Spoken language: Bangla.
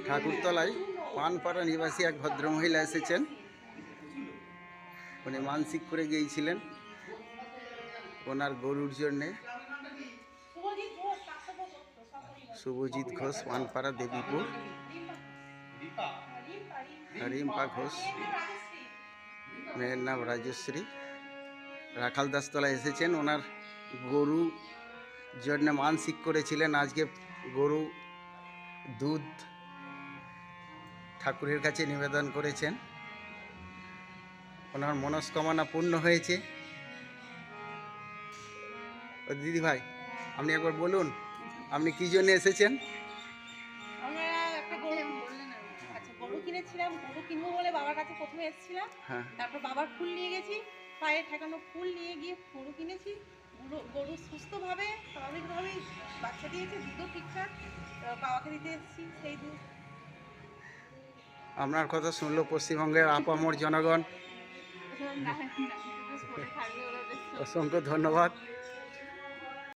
ঠাকুরতলায় পানপাড়া নিবাসী এক ভদ্রমহিলা এসেছেন। উনি মানসিক করে গিয়েছিলেন ওনার গরুর জন্যে। শুভজিৎ ঘোষ, পানপাড়া, দেবীপুর। রিম্পা ঘোষ, মেয়ের নাম রাজশ্রী। রাখালদাসতলায় এসেছেন, ওনার গরু জন্য মানসিক করেছিলেন। আজকে গরু দুধ ঠাকুরের কাছে নিবেদন করেছেন, ওনার মনস্কামনা পূর্ণ হয়েছে। দিদি ভাই, আপনি একবার বলুন আপনি কি জন্য এসেছেন? আমরা একটা গরু কিনেছিলাম, গরু কিনবো বলে বাবার কাছে প্রথমে এসেছিলাম। তারপর বাবার ফুল নিয়ে গেছি, পায়ে ঠেকানো ফুল নিয়ে গিয়ে গরু কিনেছি। গরু সুস্থভাবে স্বাভাবিকভাবেই বাচ্চা দিয়েছে, দুধও ঠিকঠাক বাবাকে দিতে এসেছি সেই দুধ। আপনার কথা শুনলো পশ্চিমবঙ্গের আপামর জনগণ। অসংখ্য ধন্যবাদ।